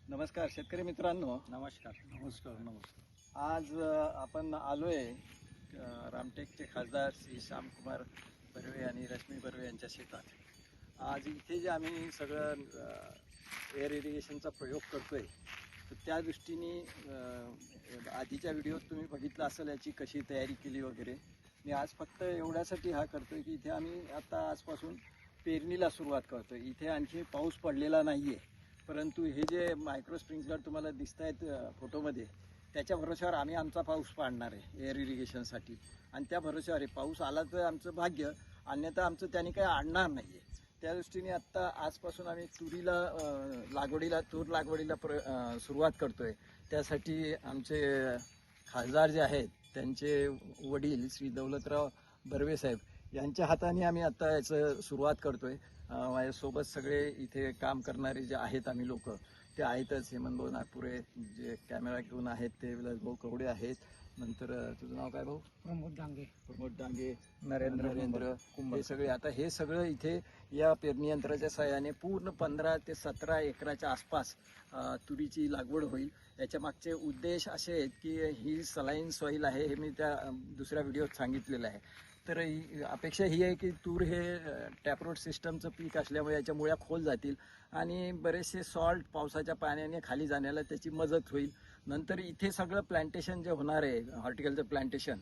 नमस्कार शेतकरी मित्रांनो. नमस्कार. आज आपण आलोय रामटेकचे खासदार श्री श्यामकुमार बर्वे आणि रश्मी बर्वे यांच्या शेतात. आज इथे जे आम्ही सगळं एअर इरिगेशनचा प्रयोग करतोय तर त्या दृष्टीने आधीच्या व्हिडिओत तुम्ही बघितलं असेल याची कशी तयारी केली वगैरे. मी आज फक्त एवढ्यासाठी हा करतोय की इथे आम्ही आता आजपासून पेरणीला सुरुवात करतोय. इथे आणखी पाऊस पडलेला नाही आहे, परंतु हे जे मायक्रो स्प्रिंकलर तुम्हाला दिसत आहेत फोटोमध्ये त्याच्या भरोश्यावर आम्ही आमचा पाऊस पाडणार आहे एअर इरिगेशनसाठी. आणि त्या भरोश्यावर पाऊस आला तर आमचं भाग्य, अन्यथा आमचं त्याने काही आणणार नाही आहे. त्या दृष्टीने आत्ता आजपासून आम्ही तूर लागवडीला सुरुवात करतोय. त्यासाठी आमचे खासदार जे आहेत त्यांचे वडील श्री दौलतराव बर्वे साहेब यांच्या हाताने आम्ही आता याचं सुरुवात करतोय. माझ्यासोबत सगळे इथे काम करणारे जे आहेत आम्ही लोक ते आहेतच. हेमंतभाऊ नागपुरे जे कॅमेरा घेऊन आहेत, ते विलासभाऊ कवडे आहेत. नंतर तुझं नाव काय भाऊ? प्रमोद डांगे, नरेंद्र हे सगळे. आता हे सगळं इथे या पेरणी यंत्राच्या सहाय्याने पूर्ण 15 ते 17 एकराच्या आसपास तुरीची लागवड होईल. याच्या मागचे उद्देश असे आहेत की ही सलाईन सॉईल आहे, हे मी त्या दुसऱ्या व्हिडिओत सांगितलेलं आहे. तर अपेक्षा ही आहे की तूर हे टॅपरोट सिस्टमचं पीक असल्यामुळे याच्या मुळ्या खोल जातील आणि बरेचसे सॉल्ट पावसाच्या पाण्याने खाली जाण्याला त्याची मदत होईल. नंतर इथे सगळं प्लांटेशन जे होणार आहे हॉर्टिकल्चर प्लांटेशन,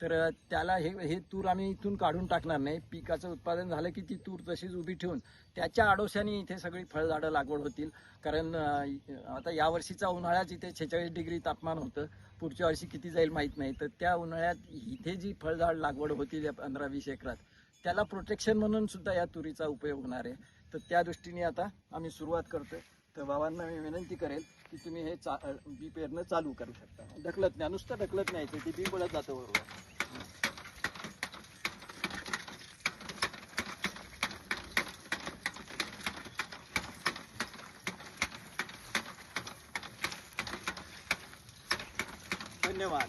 तर त्याला हे तूर आम्ही इथून काढून टाकणार नाही. पिकाचं उत्पादन झालं की ती तूर तशीच उभी ठेवून त्याच्या आडोशाने इथे सगळी फळझाडं लागवड होतील. कारण आता यावर्षीचा उन्हाळ्याच इथे 46 डिग्री तापमान होतं. पुढच्या वर्षी किती जाईल माहीत नाही. तर त्या उन्हाळ्यात इथे जी फळझाड लागवड होतील या 15-20 एकरात, त्याला प्रोटेक्शन म्हणून सुद्धा या तुरीचा उपयोग होणार आहे. तर त्या दृष्टीने आता आम्ही सुरुवात करतोय. तर बाबांना मी विनंती करेल की तुम्ही हे बी पेरणं चालू करू शकता. ढकलत नाही, नुसतं ढकलत नाही, ते बी पडत जातं बरोबर. धन्यवाद.